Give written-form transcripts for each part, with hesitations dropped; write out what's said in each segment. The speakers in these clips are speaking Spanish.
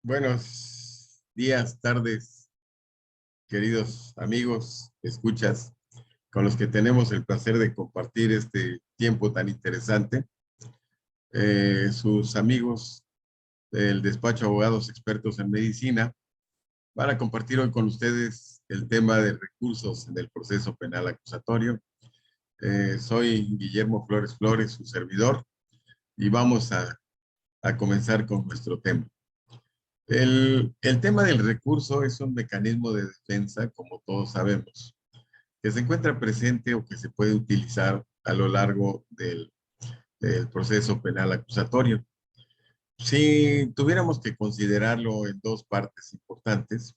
Buenos días, tardes, queridos amigos, escuchas, con los que tenemos el placer de compartir este tiempo tan interesante. Sus amigos del despacho de abogados expertos en medicina van a compartir hoy con ustedes el tema de recursos en el proceso penal acusatorio. Soy Guillermo Flores Flores, su servidor, y vamos a comenzar con nuestro tema. El tema del recurso es un mecanismo de defensa, como todos sabemos, que se encuentra presente o que se puede utilizar a lo largo del proceso penal acusatorio. Si tuviéramos que considerarlo en dos partes importantes,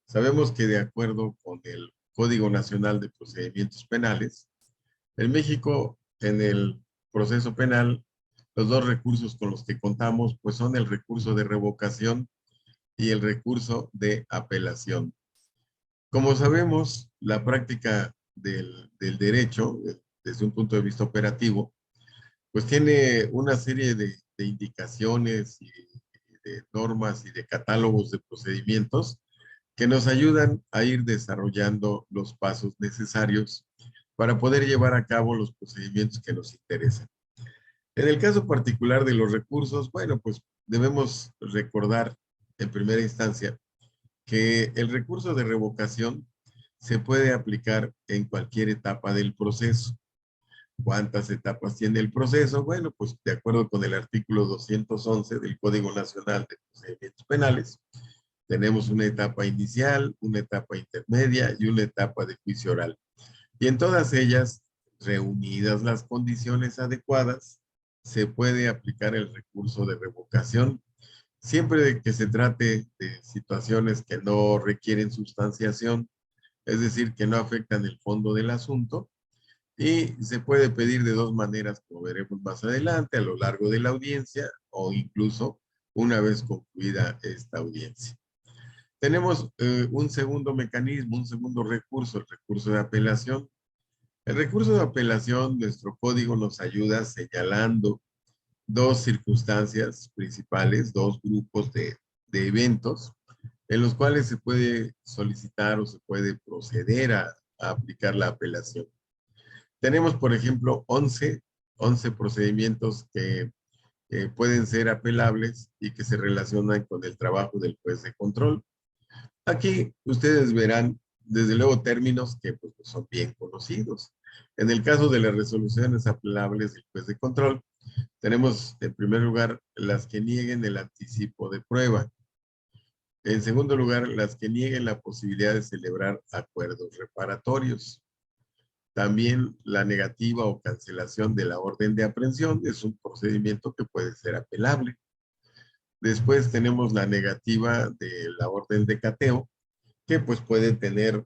sabemos que de acuerdo con el Código Nacional de Procedimientos Penales, en México, en el proceso penal, los dos recursos con los que contamos, pues son el recurso de revocación y el recurso de apelación. Como sabemos, la práctica del derecho, desde un punto de vista operativo, pues tiene una serie de indicaciones y de normas y de catálogos de procedimientos que nos ayudan a ir desarrollando los pasos necesarios para poder llevar a cabo los procedimientos que nos interesan. En el caso particular de los recursos, bueno, pues debemos recordar en primera instancia que el recurso de revocación se puede aplicar en cualquier etapa del proceso. ¿Cuántas etapas tiene el proceso? Bueno, pues de acuerdo con el artículo 211 del Código Nacional de Procedimientos Penales, tenemos una etapa inicial, una etapa intermedia y una etapa de juicio oral. Y en todas ellas, reunidas las condiciones adecuadas, se puede aplicar el recurso de revocación siempre que se trate de situaciones que no requieren sustanciación, es decir, que no afectan el fondo del asunto, y se puede pedir de dos maneras, como veremos más adelante, a lo largo de la audiencia o incluso una vez concluida esta audiencia. Tenemos un segundo mecanismo, un segundo recurso, el recurso de apelación. El recurso de apelación, nuestro código nos ayuda señalando dos circunstancias principales, dos grupos de eventos en los cuales se puede solicitar o se puede proceder a aplicar la apelación. Tenemos, por ejemplo, 11 procedimientos que pueden ser apelables y que se relacionan con el trabajo del juez de control. Aquí ustedes verán, desde luego, términos que pues, son bien conocidos. En el caso de las resoluciones apelables del juez de control, tenemos, en primer lugar, las que nieguen el anticipo de prueba. En segundo lugar, las que nieguen la posibilidad de celebrar acuerdos reparatorios. También la negativa o cancelación de la orden de aprehensión es un procedimiento que puede ser apelable. Después tenemos la negativa de la orden de cateo, que pues puede tener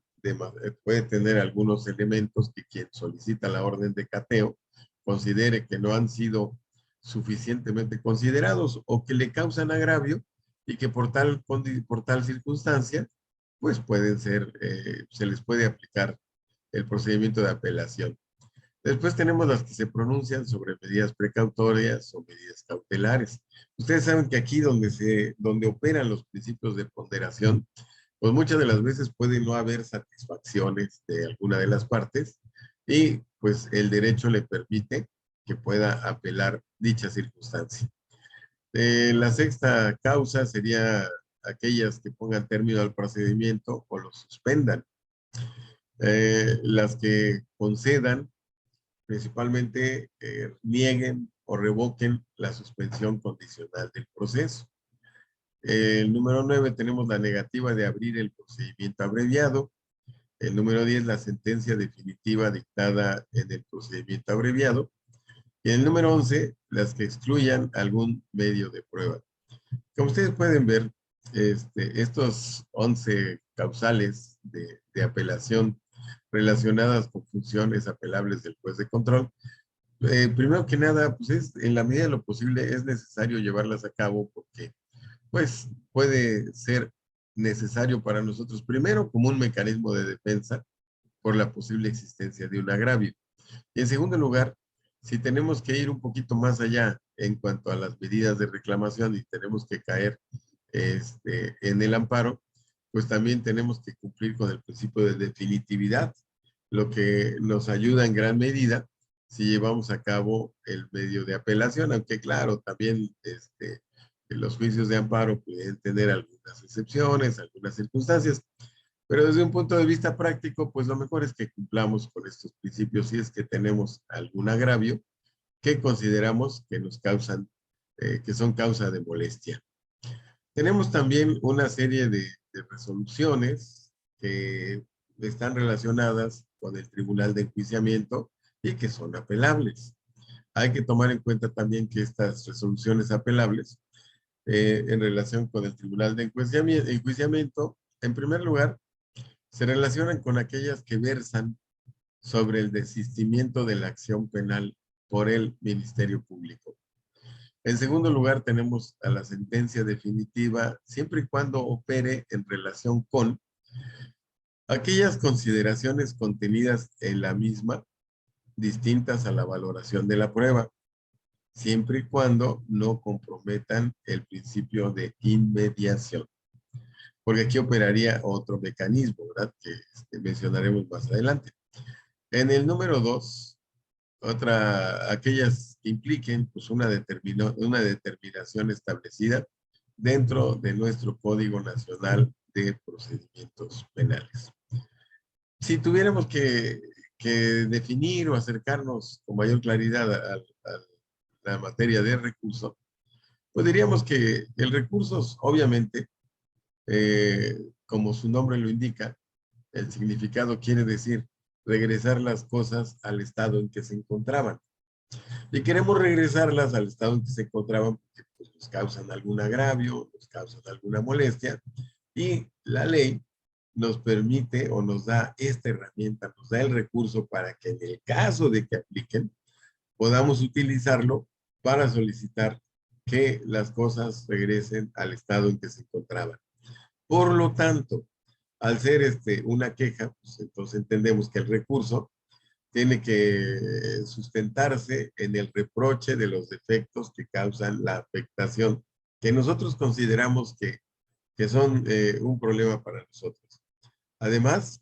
algunos elementos que quien solicita la orden de cateo considere que no han sido suficientemente considerados o que le causan agravio y que por tal circunstancia, pues se les puede aplicar el procedimiento de apelación. Después tenemos las que se pronuncian sobre medidas precautorias o medidas cautelares. Ustedes saben que aquí donde operan los principios de ponderación, pues muchas de las veces puede no haber satisfacciones de alguna de las partes y pues el derecho le permite que pueda apelar dicha circunstancia. La sexta causa sería aquellas que pongan término al procedimiento o lo suspendan. Las que concedan, principalmente nieguen o revoquen la suspensión condicional del proceso. El número 9 tenemos la negativa de abrir el procedimiento abreviado. El número 10, la sentencia definitiva dictada en el procedimiento abreviado. Y el número 11, las que excluyan algún medio de prueba. Como ustedes pueden ver, estos 11 causales de apelación relacionadas con funciones apelables del juez de control, primero que nada, pues en la medida de lo posible es necesario llevarlas a cabo porque pues puede ser necesario para nosotros, primero, como un mecanismo de defensa por la posible existencia de un agravio. Y en segundo lugar, si tenemos que ir un poquito más allá en cuanto a las medidas de reclamación y tenemos que caer en el amparo, pues también tenemos que cumplir con el principio de definitividad, lo que nos ayuda en gran medida si llevamos a cabo el medio de apelación, aunque claro, también los juicios de amparo pueden tener algunas excepciones, algunas circunstancias, pero desde un punto de vista práctico, pues lo mejor es que cumplamos con estos principios si es que tenemos algún agravio que consideramos que nos causan, que son causa de molestia. Tenemos también una serie de resoluciones que están relacionadas con el tribunal de enjuiciamiento y que son apelables. Hay que tomar en cuenta también que estas resoluciones apelables en relación con el tribunal de enjuiciamiento, en primer lugar, se relacionan con aquellas que versan sobre el desistimiento de la acción penal por el Ministerio Público. En segundo lugar, tenemos a la sentencia definitiva, siempre y cuando opere en relación con aquellas consideraciones contenidas en la misma, distintas a la valoración de la prueba, siempre y cuando no comprometan el principio de inmediación. Porque aquí operaría otro mecanismo, ¿verdad? Que mencionaremos más adelante. En el número 2, aquellas que impliquen pues, una determinación establecida dentro de nuestro Código Nacional de Procedimientos Penales. Si tuviéramos que definir o acercarnos con mayor claridad a la materia de recurso, pues diríamos que el recurso, obviamente, como su nombre lo indica, el significado quiere decir regresar las cosas al estado en que se encontraban. Y queremos regresarlas al estado en que se encontraban porque pues, nos causan algún agravio, nos causan alguna molestia, y la ley nos permite o nos da esta herramienta, nos da el recurso para que en el caso de que apliquen, podamos utilizarlo para solicitar que las cosas regresen al estado en que se encontraban. Por lo tanto, al ser una queja, pues entonces entendemos que el recurso tiene que sustentarse en el reproche de los defectos que causan la afectación, que nosotros consideramos que son un problema para nosotros. Además,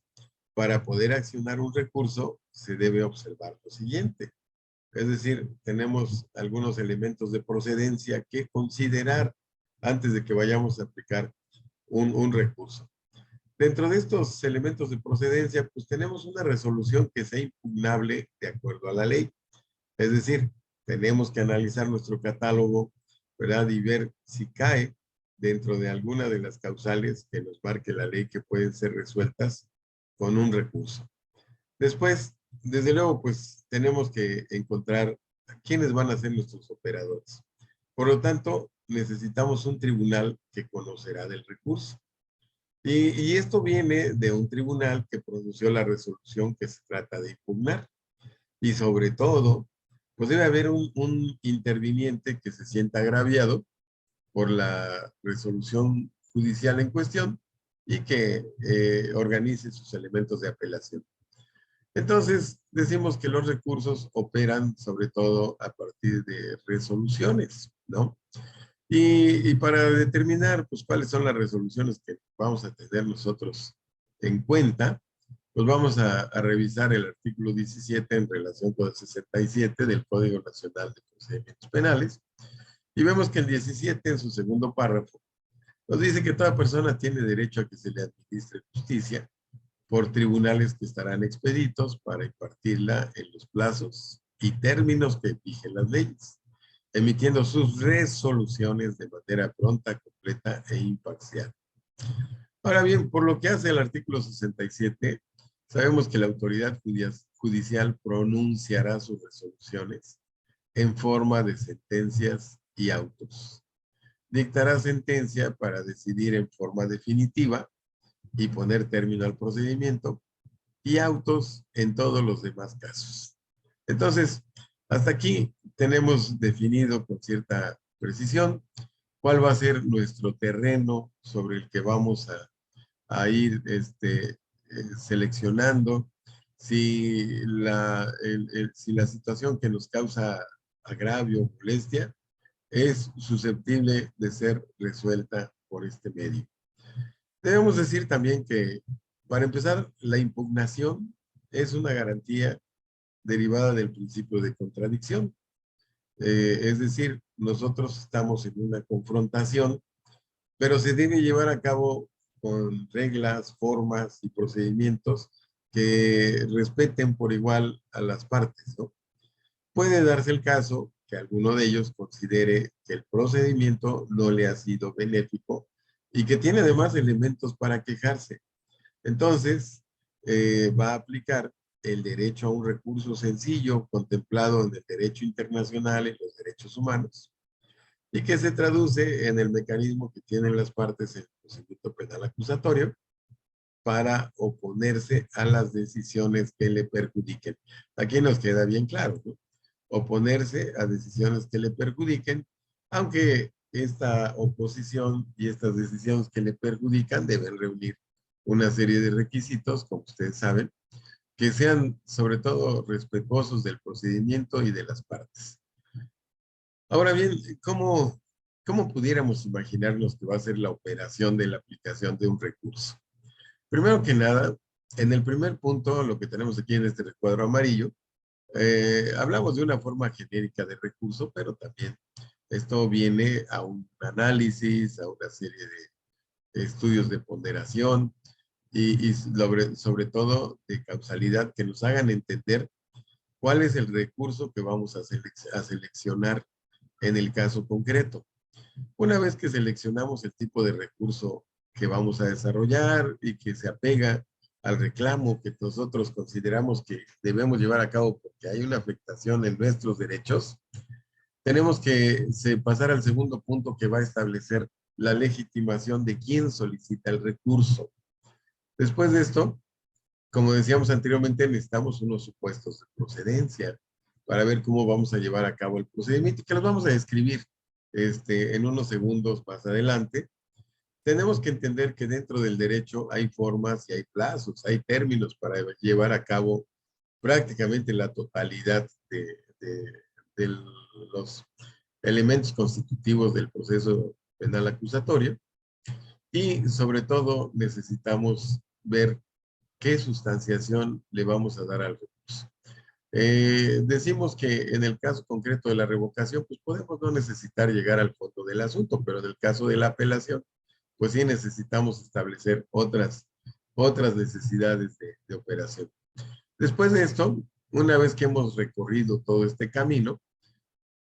para poder accionar un recurso, se debe observar lo siguiente. Es decir, tenemos algunos elementos de procedencia que considerar antes de que vayamos a aplicar un recurso. Dentro de estos elementos de procedencia, pues tenemos una resolución que sea impugnable de acuerdo a la ley. Es decir, tenemos que analizar nuestro catálogo, ¿verdad? Y ver si cae dentro de alguna de las causales que nos marque la ley que pueden ser resueltas con un recurso. Después, desde luego, pues tenemos que encontrar a quiénes van a ser nuestros operadores. Por lo tanto, necesitamos un tribunal que conocerá del recurso. Y esto viene de un tribunal que pronunció la resolución que se trata de impugnar. Y sobre todo, pues debe haber un interviniente que se sienta agraviado por la resolución judicial en cuestión y que organice sus elementos de apelación. Entonces, decimos que los recursos operan sobre todo a partir de resoluciones, ¿no? Y para determinar, pues, cuáles son las resoluciones que vamos a tener nosotros en cuenta, pues vamos a revisar el artículo 17 en relación con el 67 del Código Nacional de Procedimientos Penales. Y vemos que el 17, en su segundo párrafo, nos dice que toda persona tiene derecho a que se le administre justicia por tribunales que estarán expeditos para impartirla en los plazos y términos que fijen las leyes, emitiendo sus resoluciones de manera pronta, completa e imparcial. Ahora bien, por lo que hace el artículo 67, sabemos que la autoridad judicial pronunciará sus resoluciones en forma de sentencias y autos. Dictará sentencia para decidir en forma definitiva y poner término al procedimiento, y autos en todos los demás casos. Entonces, hasta aquí tenemos definido con cierta precisión cuál va a ser nuestro terreno sobre el que vamos a ir seleccionando si la situación que nos causa agravio o molestia es susceptible de ser resuelta por este medio. Debemos decir también que, para empezar, la impugnación es una garantía derivada del principio de contradicción. Es decir, nosotros estamos en una confrontación, pero se debe llevar a cabo con reglas, formas y procedimientos que respeten por igual a las partes, ¿no? Puede darse el caso que alguno de ellos considere que el procedimiento no le ha sido benéfico y que tiene además elementos para quejarse. Entonces, va a aplicar el derecho a un recurso sencillo contemplado en el derecho internacional y los derechos humanos, y que se traduce en el mecanismo que tienen las partes en el procedimiento penal acusatorio para oponerse a las decisiones que le perjudiquen. Aquí nos queda bien claro, ¿no? Oponerse a decisiones que le perjudiquen, aunque esta oposición y estas decisiones que le perjudican deben reunir una serie de requisitos, como ustedes saben, que sean sobre todo respetuosos del procedimiento y de las partes. Ahora bien, ¿cómo pudiéramos imaginarnos que va a ser la operación de la aplicación de un recurso? Primero que nada, en el primer punto, lo que tenemos aquí en este recuadro amarillo, hablamos de una forma genérica de recurso, pero también esto viene a un análisis, a una serie de estudios de ponderación y sobre todo de causalidad que nos hagan entender cuál es el recurso que vamos a seleccionar en el caso concreto. Una vez que seleccionamos el tipo de recurso que vamos a desarrollar y que se apega al reclamo que nosotros consideramos que debemos llevar a cabo porque hay una afectación en nuestros derechos, tenemos que pasar al segundo punto, que va a establecer la legitimación de quién solicita el recurso. Después de esto, como decíamos anteriormente, necesitamos unos supuestos de procedencia para ver cómo vamos a llevar a cabo el procedimiento, que los vamos a describir en unos segundos más adelante. Tenemos que entender que dentro del derecho hay formas y hay plazos, hay términos para llevar a cabo prácticamente la totalidad de los elementos constitutivos del proceso penal acusatorio, y sobre todo necesitamos ver qué sustanciación le vamos a dar al recurso. Decimos que en el caso concreto de la revocación, pues podemos no necesitar llegar al fondo del asunto, pero en el caso de la apelación, pues sí necesitamos establecer otras necesidades de operación. Después de esto, una vez que hemos recorrido todo este camino,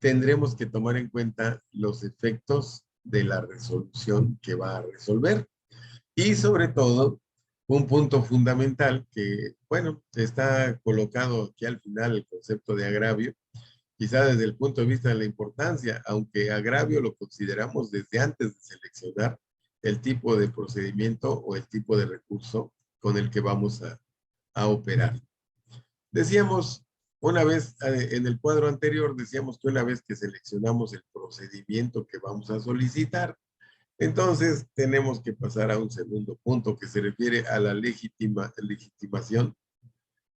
tendremos que tomar en cuenta los efectos de la resolución que va a resolver. Y sobre todo, un punto fundamental que, bueno, está colocado aquí al final, el concepto de agravio, quizá desde el punto de vista de la importancia, aunque agravio lo consideramos desde antes de seleccionar el tipo de procedimiento o el tipo de recurso con el que vamos a operar. Decíamos, una vez en el cuadro anterior, decíamos que una vez que seleccionamos el procedimiento que vamos a solicitar, entonces tenemos que pasar a un segundo punto que se refiere a la legitimación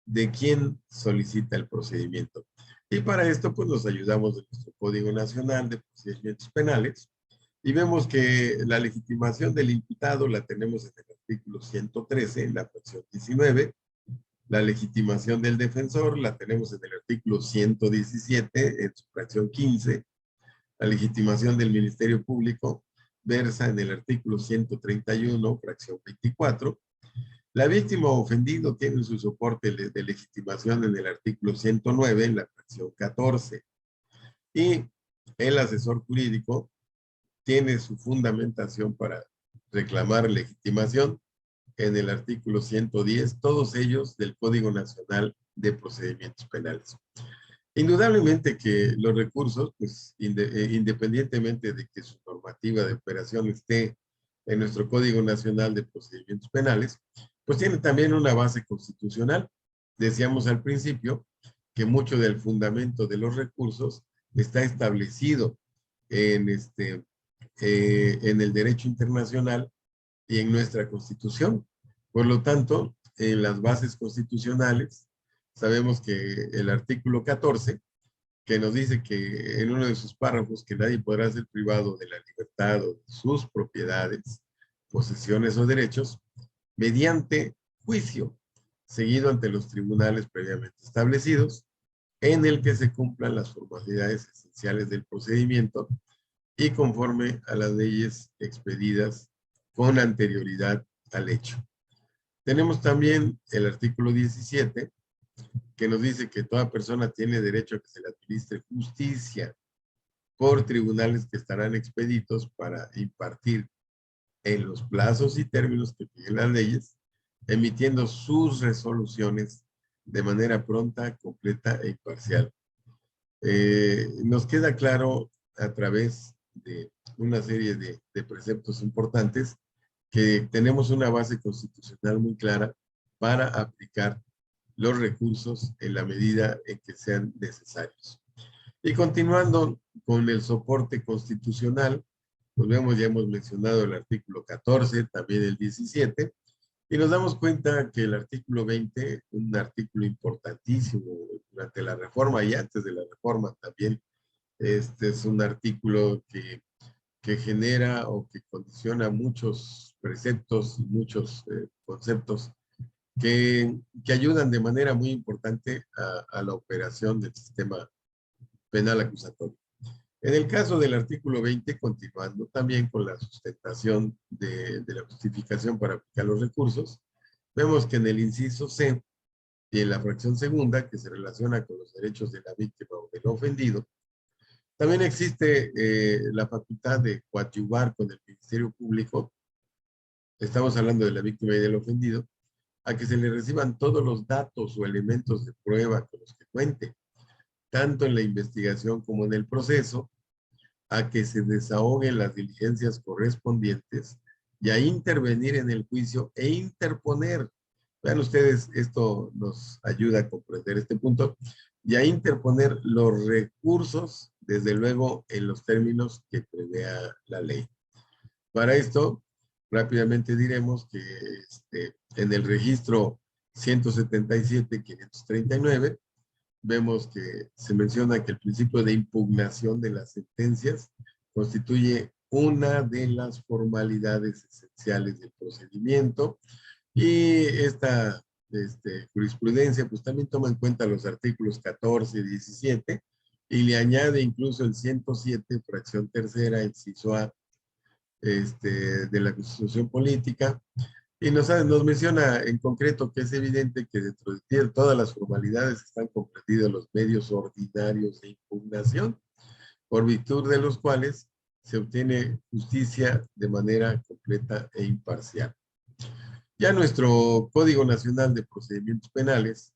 de quién solicita el procedimiento. Y para esto, pues nos ayudamos de nuestro Código Nacional de Procedimientos Penales y vemos que la legitimación del imputado la tenemos en el artículo 113, en la fracción 19. La legitimación del defensor la tenemos en el artículo 117, en su fracción 15. La legitimación del Ministerio Público versa en el artículo 131, fracción 24. La víctima o ofendido tiene su soporte de legitimación en el artículo 109, en la fracción 14. Y el asesor jurídico tiene su fundamentación para reclamar legitimación en el artículo 110, todos ellos del Código Nacional de Procedimientos Penales. Indudablemente que los recursos, pues independientemente de que su normativa de operación esté en nuestro Código Nacional de Procedimientos Penales, pues tiene también una base constitucional. Decíamos al principio que mucho del fundamento de los recursos está establecido en, en el derecho internacional y en nuestra Constitución. Por lo tanto, en las bases constitucionales, sabemos que el artículo 14 que nos dice que en uno de sus párrafos que nadie podrá ser privado de la libertad o de sus propiedades, posesiones o derechos mediante juicio seguido ante los tribunales previamente establecidos, en el que se cumplan las formalidades esenciales del procedimiento y conforme a las leyes expedidas con anterioridad al hecho. Tenemos también el artículo 17, que nos dice que toda persona tiene derecho a que se le administre justicia por tribunales que estarán expeditos para impartir en los plazos y términos que fijen las leyes, emitiendo sus resoluciones de manera pronta, completa e imparcial. Nos queda claro a través de una serie de preceptos importantes que tenemos una base constitucional muy clara para aplicar los recursos en la medida en que sean necesarios. Y continuando con el soporte constitucional, pues vemos, ya hemos mencionado el artículo 14, también el 17, y nos damos cuenta que el artículo 20, un artículo importantísimo durante la reforma y antes de la reforma también, este es un artículo que genera o que condiciona muchos preceptos, muchos conceptos que ayudan de manera muy importante a la operación del sistema penal acusatorio. En el caso del artículo 20, continuando también con la sustentación de la justificación para aplicar los recursos, vemos que en el inciso C y en la fracción segunda, que se relaciona con los derechos de la víctima o del ofendido, también existe la facultad de coadyuvar con el Ministerio Público, estamos hablando de la víctima y del ofendido, a que se le reciban todos los datos o elementos de prueba con los que cuente, tanto en la investigación como en el proceso, a que se desahoguen las diligencias correspondientes y a intervenir en el juicio e interponer. Vean ustedes, esto nos ayuda a comprender este punto, y a interponer los recursos, desde luego, en los términos que prevea la ley. Para esto, rápidamente diremos que en el registro 177-539, vemos que se menciona que el principio de impugnación de las sentencias constituye una de las formalidades esenciales del procedimiento, y esta jurisprudencia pues también toma en cuenta los artículos 14 y 17 y le añade incluso el 107, fracción tercera, inciso A, de la Constitución Política, y nos menciona en concreto que es evidente que dentro de todas las formalidades están comprendidos los medios ordinarios de impugnación, por virtud de los cuales se obtiene justicia de manera completa e imparcial. Ya nuestro Código Nacional de Procedimientos Penales,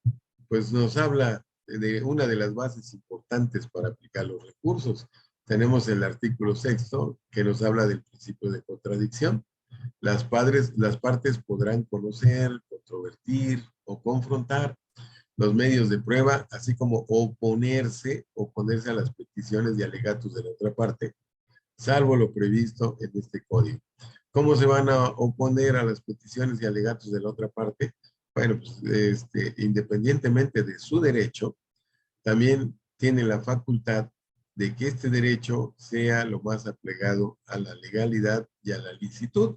pues nos habla de una de las bases importantes para aplicar los recursos. Tenemos el artículo 6º, que nos habla del principio de contradicción. Las partes podrán conocer, controvertir o confrontar los medios de prueba, así como oponerse a las peticiones y alegatos de la otra parte, salvo lo previsto en este código. ¿Cómo se van a oponer a las peticiones y alegatos de la otra parte? Bueno, pues independientemente de su derecho, también tiene la facultad de que este derecho sea lo más apegado a la legalidad y a la licitud.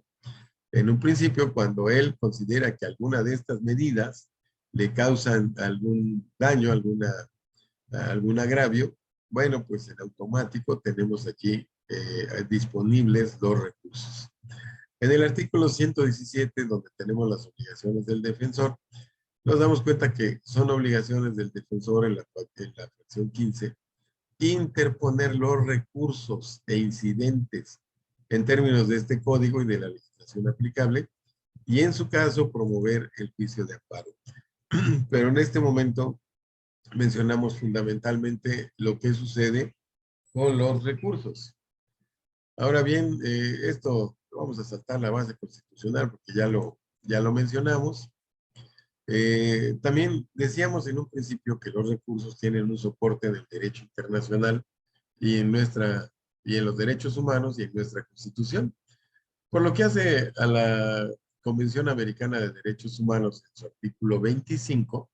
En un principio, cuando él considera que alguna de estas medidas le causan algún daño, algún agravio, bueno, pues en automático tenemos aquí disponibles dos recursos. En el artículo 117, donde tenemos las obligaciones del defensor, nos damos cuenta que son obligaciones del defensor en la fracción 15, interponer los recursos e incidentes en términos de este código y de la legislación aplicable, y en su caso promover el juicio de amparo. Pero en este momento mencionamos fundamentalmente lo que sucede con los recursos. Ahora bien, esto vamos a saltar la base constitucional porque ya lo mencionamos. También decíamos en un principio que los recursos tienen un soporte en el derecho internacional y en los derechos humanos y en nuestra Constitución. Por lo que hace a la Convención Americana de Derechos Humanos en su artículo 25,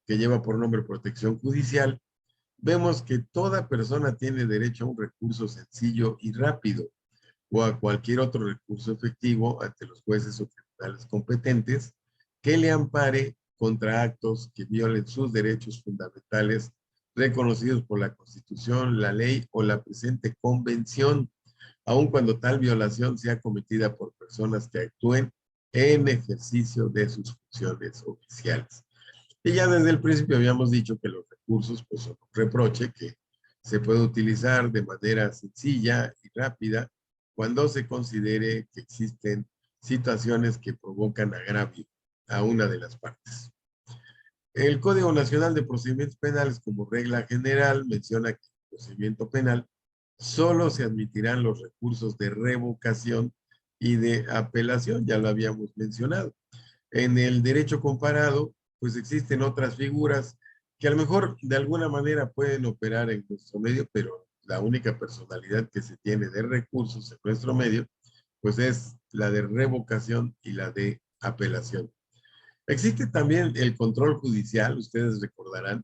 que lleva por nombre protección judicial, vemos que toda persona tiene derecho a un recurso sencillo y rápido o a cualquier otro recurso efectivo ante los jueces o tribunales competentes que le ampare contra actos que violen sus derechos fundamentales reconocidos por la Constitución, la ley o la presente convención, aun cuando tal violación sea cometida por personas que actúen en ejercicio de sus funciones oficiales. Y ya desde el principio habíamos dicho que los recursos pues, son un reproche que se puede utilizar de manera sencilla y rápida cuando se considere que existen situaciones que provocan agravio a una de las partes. El Código Nacional de Procedimientos Penales, como regla general, menciona que en el procedimiento penal solo se admitirán los recursos de revocación y de apelación, ya lo habíamos mencionado. En el derecho comparado, pues existen otras figuras que a lo mejor de alguna manera pueden operar en nuestro medio, pero la única personalidad que se tiene de recursos en nuestro medio, pues es la de revocación y la de apelación. Existe también el control judicial, ustedes recordarán,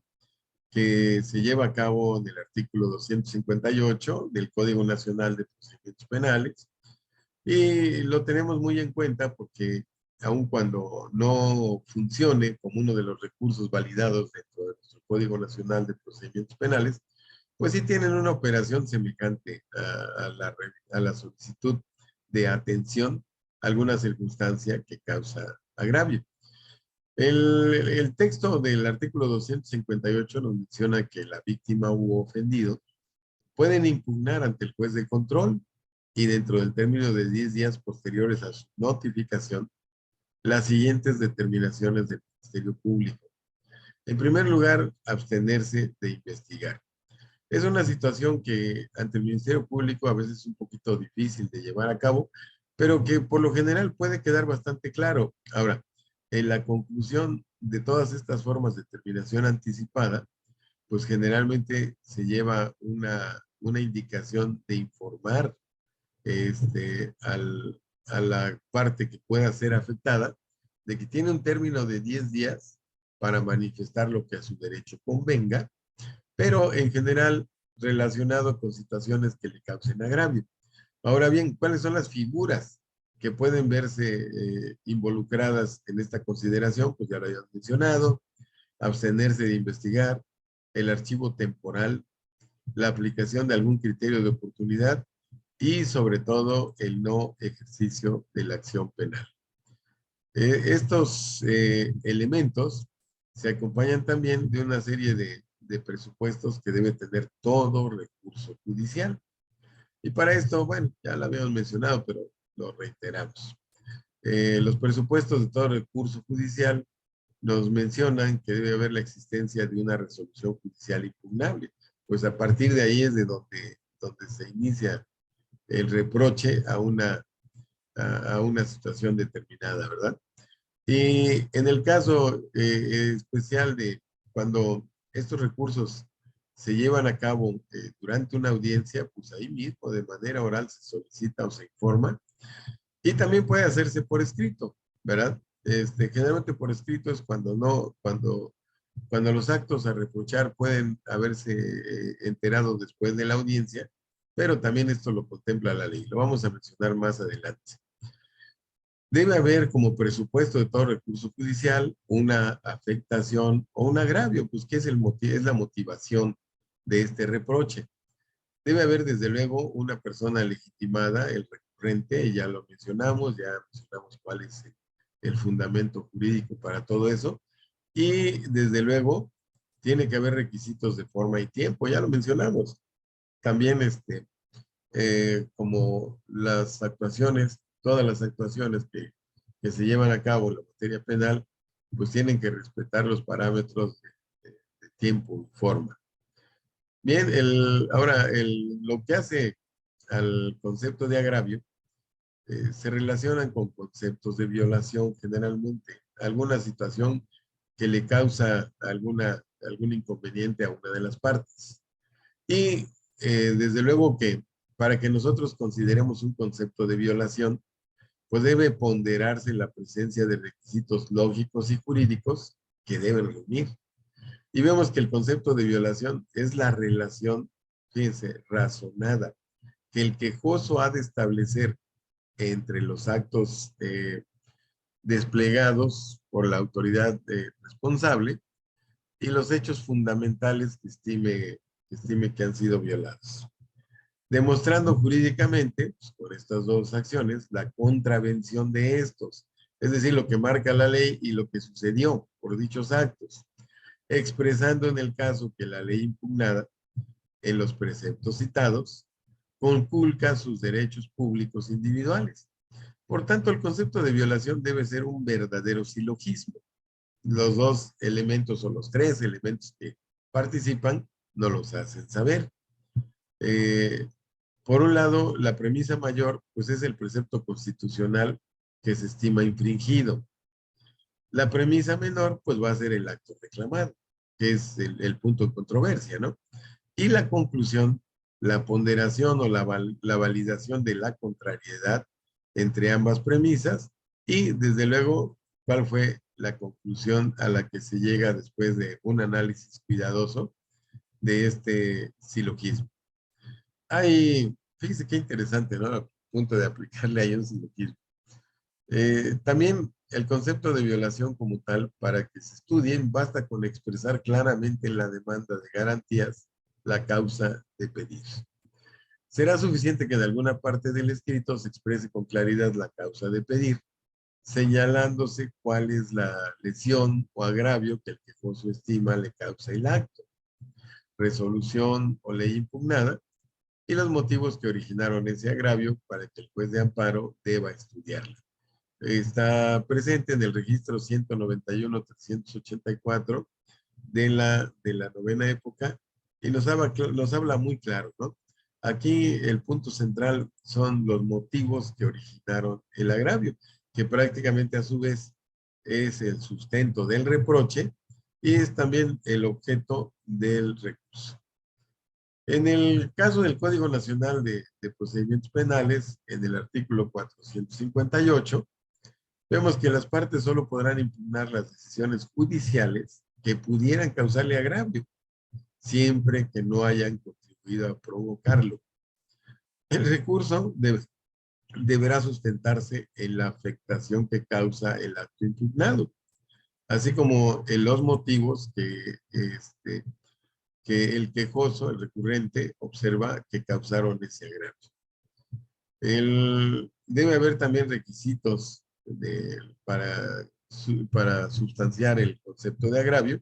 que se lleva a cabo en el artículo 258 del Código Nacional de Procedimientos Penales, y lo tenemos muy en cuenta porque aun cuando no funcione como uno de los recursos validados dentro de nuestro Código Nacional de Procedimientos Penales, pues sí tienen una operación semejante a la solicitud de atención a alguna circunstancia que causa agravio. El texto del artículo 258 nos menciona que la víctima u ofendido pueden impugnar ante el juez de control y dentro del término de 10 días posteriores a su notificación las siguientes determinaciones del Ministerio Público. En primer lugar, abstenerse de investigar. Es una situación que ante el Ministerio Público a veces es un poquito difícil de llevar a cabo, pero que por lo general puede quedar bastante claro. Ahora, en la conclusión de todas estas formas de terminación anticipada, pues generalmente se lleva una indicación de informar a la parte que pueda ser afectada de que tiene un término de 10 días para manifestar lo que a su derecho convenga, pero en general relacionado con situaciones que le causen agravio. Ahora bien, ¿cuáles son las figuras que pueden verse involucradas en esta consideración? Pues ya lo habíamos mencionado: abstenerse de investigar, el archivo temporal, la aplicación de algún criterio de oportunidad y sobre todo el no ejercicio de la acción penal. Estos elementos se acompañan también de una serie de presupuestos que debe tener todo recurso judicial. Y para esto, bueno, ya lo habíamos mencionado, pero lo reiteramos. Los presupuestos de todo recurso judicial nos mencionan que debe haber la existencia de una resolución judicial impugnable. Pues a partir de ahí es de donde se inicia el reproche a una situación determinada, ¿verdad? Y en el caso especial de cuando estos recursos se llevan a cabo durante una audiencia, pues ahí mismo de manera oral se solicita o se informa, y también puede hacerse por escrito, ¿verdad? Generalmente por escrito es cuando los actos a reprochar pueden haberse enterado después de la audiencia, pero también esto lo contempla la ley. Lo vamos a mencionar más adelante. Debe haber como presupuesto de todo recurso judicial una afectación o un agravio, pues que es la motivación de este reproche. Debe haber desde luego una persona legitimada, el recurrente, ya lo mencionamos, ya mencionamos cuál es el fundamento jurídico para todo eso, y desde luego tiene que haber requisitos de forma y tiempo, ya lo mencionamos. También como las actuaciones, todas las actuaciones que se llevan a cabo en la materia penal, pues tienen que respetar los parámetros de tiempo y forma. Bien, ahora lo que hace al concepto de agravio se relacionan con conceptos de violación generalmente, alguna situación que le causa algún inconveniente a una de las partes. Y desde luego que para que nosotros consideremos un concepto de violación, pues debe ponderarse la presencia de requisitos lógicos y jurídicos que deben reunir. Y vemos que el concepto de violación es la relación, fíjense, razonada, que el quejoso ha de establecer entre los actos desplegados por la autoridad responsable y los hechos fundamentales que estime que han sido violados, demostrando jurídicamente, pues, por estas dos acciones, la contravención de estos, es decir, lo que marca la ley y lo que sucedió por dichos actos, expresando en el caso que la ley impugnada en los preceptos citados conculca sus derechos públicos individuales. Por tanto, el concepto de violación debe ser un verdadero silogismo. Los dos elementos o los tres elementos que participan no los hacen saber. Eh, por un lado, la premisa mayor, pues es el precepto constitucional que se estima infringido. La premisa menor, pues va a ser el acto reclamado, que es el punto de controversia, ¿no? Y la conclusión, la ponderación o la validación de la contrariedad entre ambas premisas y, desde luego, cuál fue la conclusión a la que se llega después de un análisis cuidadoso de este silogismo. Fíjese qué interesante, ¿no? A punto de aplicarle ahí un silogismo. También el concepto de violación como tal, para que se estudien, basta con expresar claramente en la demanda de garantías la causa de pedir. Será suficiente que en alguna parte del escrito se exprese con claridad la causa de pedir, señalándose cuál es la lesión o agravio que el quejoso estima le causa el acto, resolución o ley impugnada, y los motivos que originaron ese agravio para que el juez de amparo deba estudiarla. Está presente en el registro 191-384 de la novena época y nos habla muy claro, ¿no? Aquí el punto central son los motivos que originaron el agravio, que prácticamente a su vez es el sustento del reproche y es también el objeto del recurso. En el caso del Código Nacional de Procedimientos Penales, en el artículo 458, vemos que las partes solo podrán impugnar las decisiones judiciales que pudieran causarle agravio, siempre que no hayan contribuido a provocarlo. El recurso deberá sustentarse en la afectación que causa el acto impugnado, así como en los motivos que el quejoso, el recurrente, observa que causaron ese agravio. Debe haber también requisitos para sustanciar el concepto de agravio.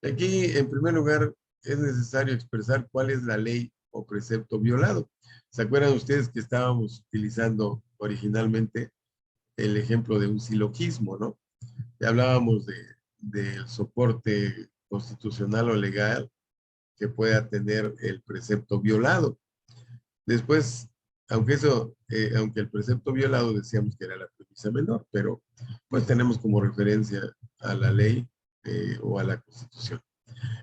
Aquí, en primer lugar, es necesario expresar cuál es la ley o precepto violado. ¿Se acuerdan ustedes que estábamos utilizando originalmente el ejemplo de un silogismo, ¿no? Ya hablábamos del soporte constitucional o legal que pueda tener el precepto violado. Después, aunque el precepto violado decíamos que era la premisa menor, pero pues tenemos como referencia a la ley o a la Constitución.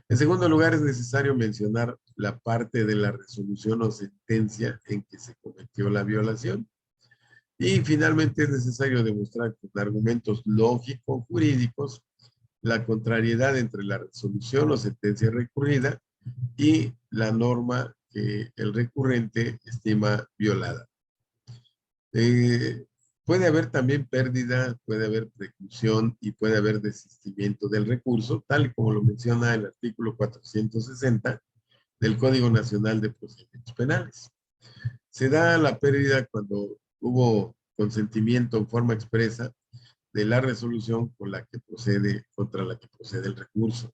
En segundo lugar, es necesario mencionar la parte de la resolución o sentencia en que se cometió la violación. Y finalmente es necesario demostrar con argumentos lógicos, jurídicos, la contrariedad entre la resolución o sentencia recurrida y la norma que el recurrente estima violada. Puede haber también pérdida, puede haber preclusión y puede haber desistimiento del recurso, tal y como lo menciona el artículo 460 del Código Nacional de Procedimientos Penales. Se da la pérdida cuando hubo consentimiento en forma expresa de la resolución contra la que procede el recurso.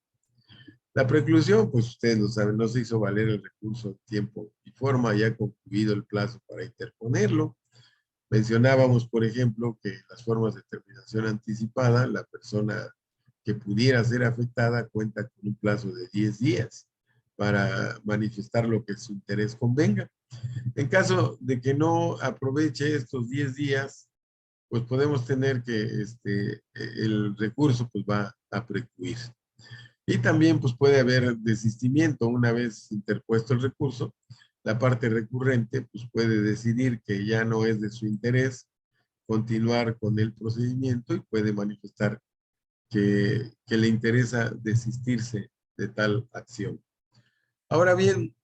La preclusión, pues ustedes lo saben, no se hizo valer el recurso en tiempo y forma, ya ha concluido el plazo para interponerlo. Mencionábamos, por ejemplo, que las formas de terminación anticipada, la persona que pudiera ser afectada cuenta con un plazo de 10 días para manifestar lo que su interés convenga. En caso de que no aproveche estos 10 días, pues podemos tener que el recurso pues va a precluir. Y también pues puede haber desistimiento una vez interpuesto el recurso. La parte recurrente pues puede decidir que ya no es de su interés continuar con el procedimiento y puede manifestar que le interesa desistirse de tal acción. Ahora bien,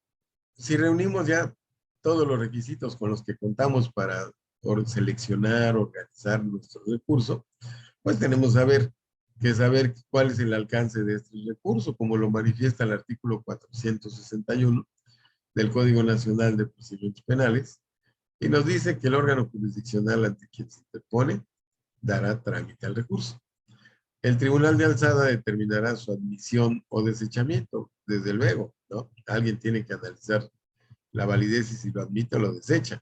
si reunimos ya todos los requisitos con los que contamos para seleccionar, organizar nuestro recurso, pues tenemos que saber cuál es el alcance de este recurso, como lo manifiesta el artículo 461 del Código Nacional de Procedimientos Penales, y nos dice que el órgano jurisdiccional ante quien se interpone dará trámite al recurso. El tribunal de alzada determinará su admisión o desechamiento, desde luego, ¿no? Alguien tiene que analizar la validez y si lo admite o lo desecha.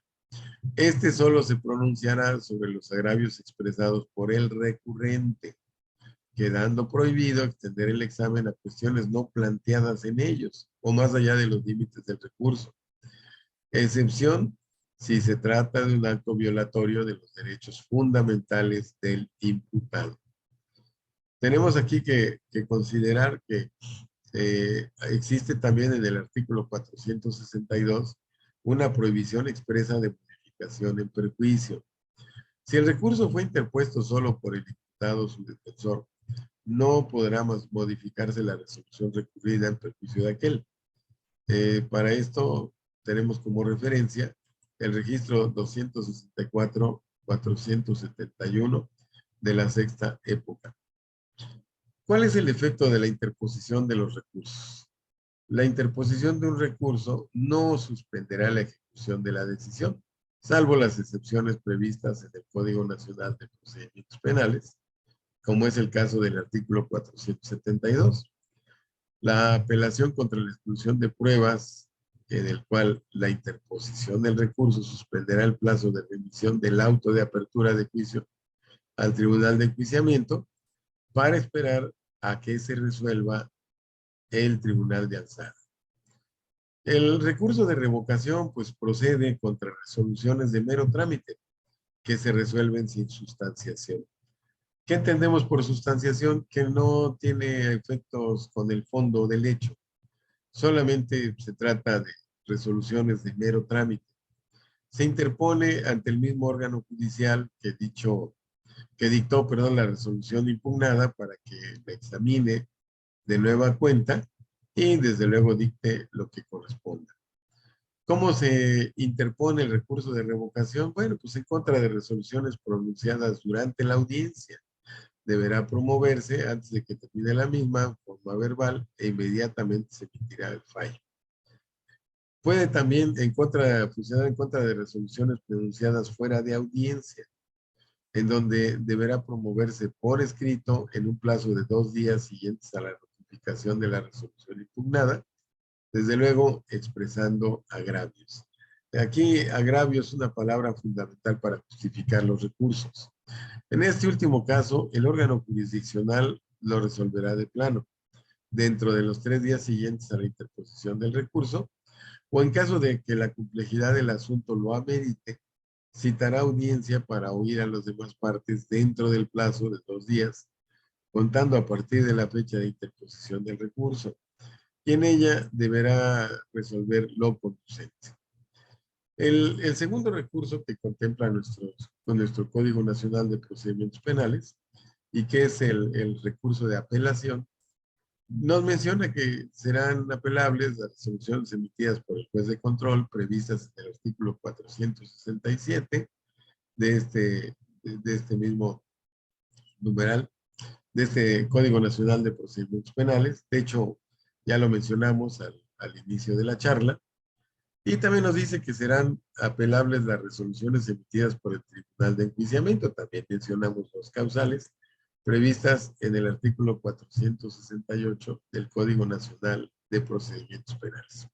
Este solo se pronunciará sobre los agravios expresados por el recurrente, quedando prohibido extender el examen a cuestiones no planteadas en ellos o más allá de los límites del recurso. Excepción si se trata de un acto violatorio de los derechos fundamentales del imputado. Tenemos aquí que considerar que existe también en el artículo 462 una prohibición expresa de modificación en perjuicio. Si el recurso fue interpuesto solo por el imputado o su defensor, no podrá más modificarse la resolución recurrida en perjuicio de aquel. Para esto tenemos como referencia el registro 264-471 de la sexta época. ¿Cuál es el efecto de la interposición de los recursos? La interposición de un recurso no suspenderá la ejecución de la decisión, salvo las excepciones previstas en el Código Nacional de Procedimientos Penales, como es el caso del artículo 472. La apelación contra la exclusión de pruebas, en el cual la interposición del recurso suspenderá el plazo de remisión del auto de apertura de juicio al Tribunal de Enjuiciamiento para esperar a que se resuelva el Tribunal de Alzada. El recurso de revocación pues procede contra resoluciones de mero trámite que se resuelven sin sustanciación. ¿Qué entendemos por sustanciación? Que no tiene efectos con el fondo del hecho. Solamente se trata de resoluciones de mero trámite. Se interpone ante el mismo órgano judicial que dictó, la resolución impugnada para que la examine de nueva cuenta y desde luego dicte lo que corresponda. ¿Cómo se interpone el recurso de revocación? Bueno, pues en contra de resoluciones pronunciadas durante la audiencia. Deberá promoverse antes de que termine la misma en forma verbal e inmediatamente se emitirá el fallo. Puede también funcionar en contra de resoluciones pronunciadas fuera de audiencia, en donde deberá promoverse por escrito en un plazo de 2 días siguientes a la notificación de la resolución impugnada, desde luego expresando agravios. Aquí agravio es una palabra fundamental para justificar los recursos. En este último caso, el órgano jurisdiccional lo resolverá de plano, dentro de los 3 días siguientes a la interposición del recurso, o en caso de que la complejidad del asunto lo amerite, citará audiencia para oír a las demás partes dentro del plazo de 2 días, contando a partir de la fecha de interposición del recurso, y en ella deberá resolver lo conducente. El segundo recurso que contempla nuestro Código Nacional de Procedimientos Penales, y que es el recurso de apelación, nos menciona que serán apelables las resoluciones emitidas por el juez de control previstas en el artículo 467 de este mismo numeral, de este Código Nacional de Procedimientos Penales. De hecho, ya lo mencionamos al inicio de la charla. Y también nos dice que serán apelables las resoluciones emitidas por el Tribunal de Enjuiciamiento. También mencionamos los causales previstas en el artículo 468 del Código Nacional de Procedimientos Penales.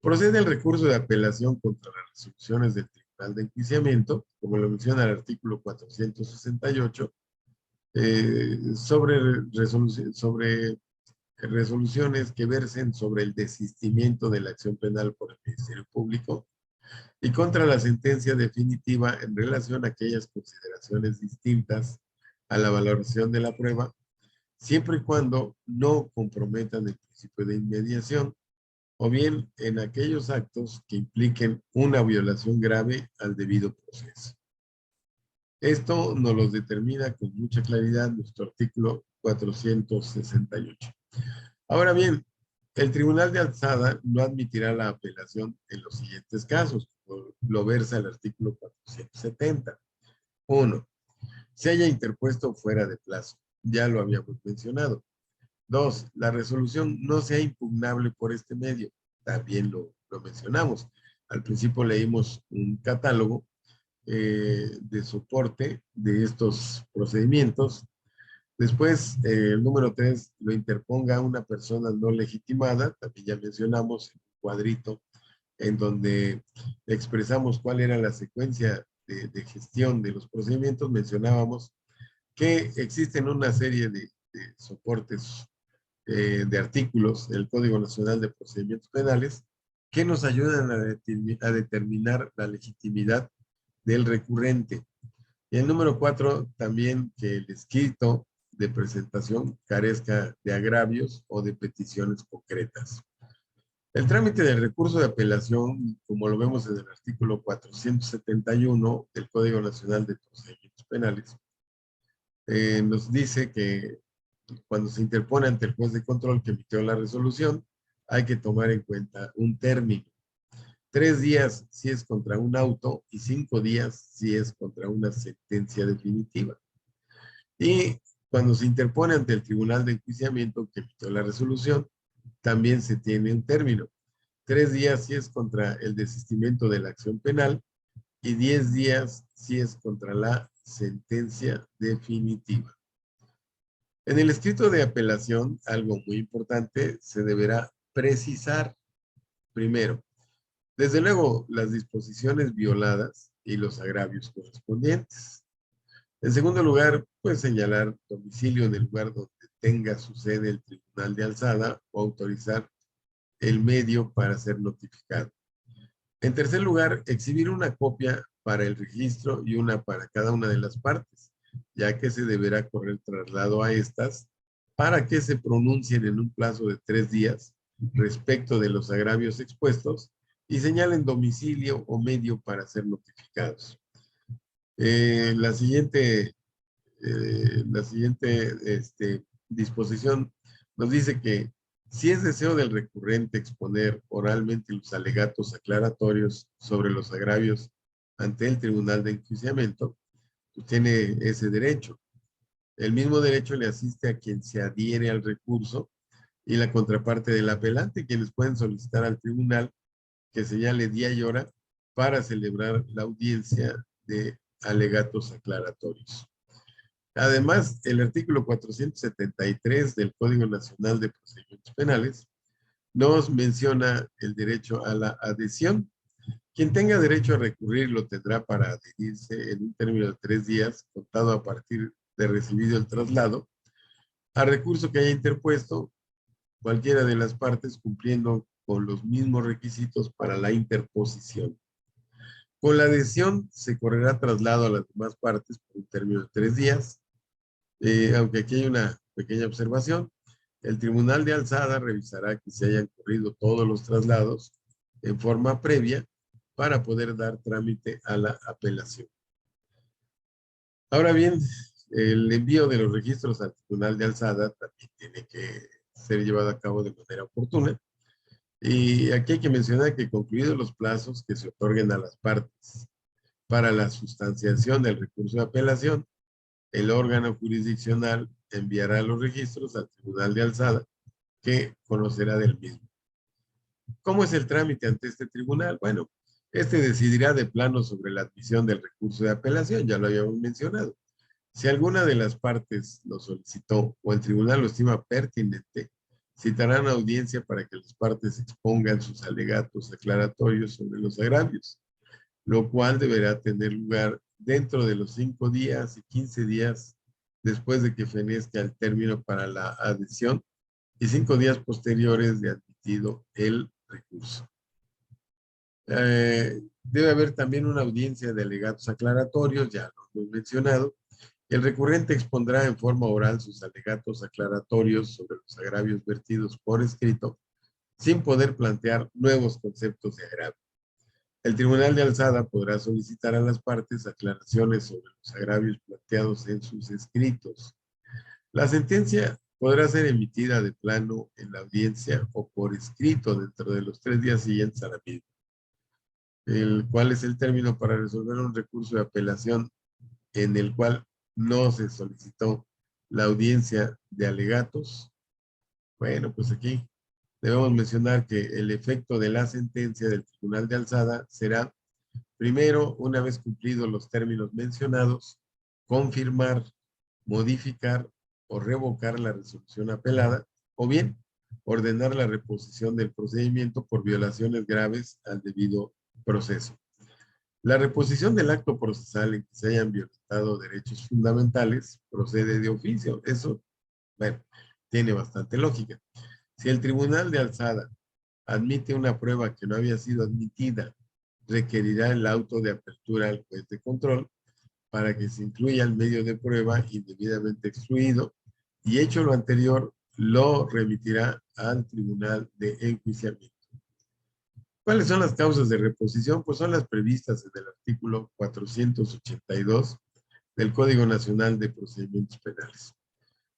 Procede el recurso de apelación contra las resoluciones del Tribunal de Enjuiciamiento, como lo menciona el artículo 468, sobre resoluciones que versen sobre el desistimiento de la acción penal por el Ministerio Público y contra la sentencia definitiva en relación a aquellas consideraciones distintas a la valoración de la prueba, siempre y cuando no comprometan el principio de inmediación o bien en aquellos actos que impliquen una violación grave al debido proceso. Esto nos lo determina con mucha claridad nuestro artículo 468. Ahora bien, el Tribunal de Alzada no admitirá la apelación en los siguientes casos, como lo versa el artículo 470. Uno, se haya interpuesto fuera de plazo. Ya lo habíamos mencionado. Dos, la resolución no sea impugnable por este medio. También lo mencionamos. Al principio leímos un catálogo de soporte de estos procedimientos. Después, el número 3, lo interponga una persona no legitimada. También ya mencionamos el cuadrito en donde expresamos cuál era la secuencia de gestión de los procedimientos. Mencionábamos que existen una serie de soportes de artículos del Código Nacional de Procedimientos Penales que nos ayudan a determinar la legitimidad del recurrente. Y el número 4, también que el escrito de presentación carezca de agravios o de peticiones concretas. El trámite del recurso de apelación, como lo vemos en el artículo 471 del Código Nacional de Procedimientos Penales, nos dice que cuando se interpone ante el juez de control que emitió la resolución, hay que tomar en cuenta un término. 3 días si es contra un auto y 5 días si es contra una sentencia definitiva. Y cuando se interpone ante el tribunal de enjuiciamiento que emitió la resolución, también se tiene un término. 3 días si es contra el desistimiento de la acción penal y 10 días si es contra la sentencia definitiva. En el escrito de apelación, algo muy importante, se deberá precisar primero, desde luego, las disposiciones violadas y los agravios correspondientes. En segundo lugar, pues señalar domicilio en el lugar donde tenga su sede el tribunal de alzada o autorizar el medio para ser notificado. En tercer lugar, exhibir una copia para el registro y una para cada una de las partes, ya que se deberá correr traslado a estas para que se pronuncien en un plazo de 3 días respecto de los agravios expuestos y señalen domicilio o medio para ser notificados. La siguiente disposición nos dice que si es deseo del recurrente exponer oralmente los alegatos aclaratorios sobre los agravios ante el tribunal de enjuiciamiento, pues tiene ese derecho. El mismo derecho le asiste a quien se adhiere al recurso y la contraparte del apelante, quienes pueden solicitar al tribunal que señale día y hora para celebrar la audiencia de alegatos aclaratorios. Además, el artículo 473 del Código Nacional de Procedimientos Penales nos menciona el derecho a la adhesión. Quien tenga derecho a recurrir lo tendrá para adherirse en un término de 3 días, contado a partir de recibido el traslado, a recurso que haya interpuesto cualquiera de las partes cumpliendo con los mismos requisitos para la interposición. Con la adhesión se correrá traslado a las demás partes por un término de 3 días, aunque aquí hay una pequeña observación. El tribunal de alzada revisará que se hayan corrido todos los traslados en forma previa para poder dar trámite a la apelación. Ahora bien, el envío de los registros al tribunal de alzada también tiene que ser llevado a cabo de manera oportuna. Y aquí hay que mencionar que concluidos los plazos que se otorguen a las partes para la sustanciación del recurso de apelación, el órgano jurisdiccional enviará los registros al tribunal de alzada, que conocerá del mismo. ¿Cómo es el trámite ante este tribunal? Bueno, este decidirá de plano sobre la admisión del recurso de apelación, ya lo habíamos mencionado. Si alguna de las partes lo solicitó o el tribunal lo estima pertinente, citarán audiencia para que las partes expongan sus alegatos aclaratorios sobre los agravios, lo cual deberá tener lugar dentro de los 5 días y 15 días después de que fenezca el término para la adhesión y 5 días posteriores de admitido el recurso. Debe haber también una audiencia de alegatos aclaratorios, ya lo hemos mencionado. El recurrente expondrá en forma oral sus alegatos aclaratorios sobre los agravios vertidos por escrito, sin poder plantear nuevos conceptos de agravio. El tribunal de alzada podrá solicitar a las partes aclaraciones sobre los agravios planteados en sus escritos. La sentencia podrá ser emitida de plano en la audiencia o por escrito dentro de los 3 días siguientes a la misma. El cual es el término para resolver un recurso de apelación en el cual no se solicitó la audiencia de alegatos. Bueno, pues aquí debemos mencionar que el efecto de la sentencia del Tribunal de Alzada será, primero, una vez cumplidos los términos mencionados, confirmar, modificar o revocar la resolución apelada, o bien ordenar la reposición del procedimiento por violaciones graves al debido proceso. La reposición del acto procesal en que se hayan violentado derechos fundamentales procede de oficio. Eso, bueno, tiene bastante lógica. Si el Tribunal de Alzada admite una prueba que no había sido admitida, requerirá el auto de apertura al juez de control para que se incluya el medio de prueba indebidamente excluido y hecho lo anterior, lo remitirá al Tribunal de Enjuiciamiento. ¿Cuáles son las causas de reposición? Pues son las previstas en el artículo 482 del Código Nacional de Procedimientos Penales.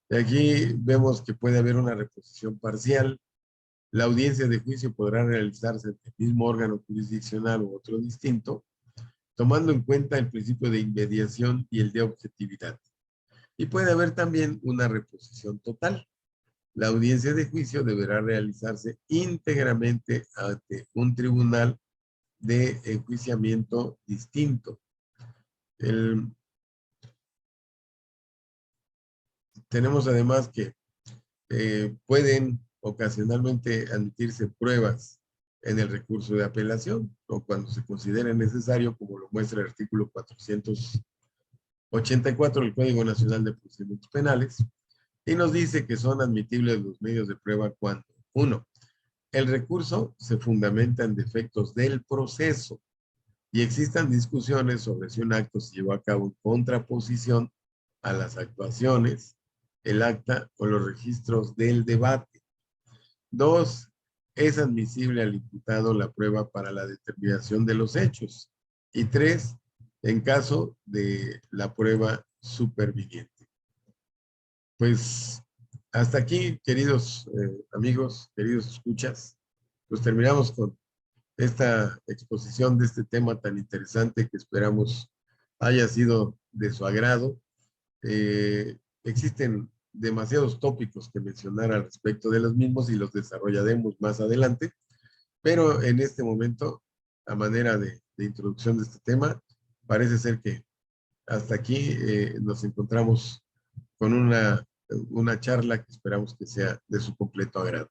De aquí vemos que puede haber una reposición parcial. La audiencia de juicio podrá realizarse en el mismo órgano jurisdiccional u otro distinto, tomando en cuenta el principio de inmediación y el de objetividad. Y puede haber también una reposición total. La audiencia de juicio deberá realizarse íntegramente ante un tribunal de enjuiciamiento distinto. Tenemos además que pueden ocasionalmente admitirse pruebas en el recurso de apelación o cuando se considere necesario, como lo muestra el artículo 484 del Código Nacional de Procedimientos Penales, y nos dice que son admitibles los medios de prueba cuando, uno, el recurso se fundamenta en defectos del proceso y existan discusiones sobre si un acto se llevó a cabo en contraposición a las actuaciones, el acta o los registros del debate. Dos, es admisible al imputado la prueba para la determinación de los hechos. Y tres, en caso de la prueba superviniente. Pues hasta aquí, queridos amigos, queridos escuchas, pues terminamos con esta exposición de este tema tan interesante que esperamos haya sido de su agrado. Existen demasiados tópicos que mencionar al respecto de los mismos y los desarrollaremos más adelante, pero en este momento, a manera de introducción de este tema, parece ser que hasta aquí nos encontramos con una charla que esperamos que sea de su completo agrado.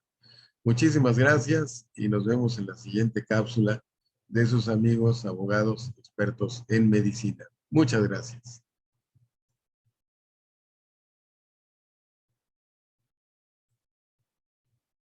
Muchísimas gracias y nos vemos en la siguiente cápsula de sus amigos abogados expertos en medicina. Muchas gracias.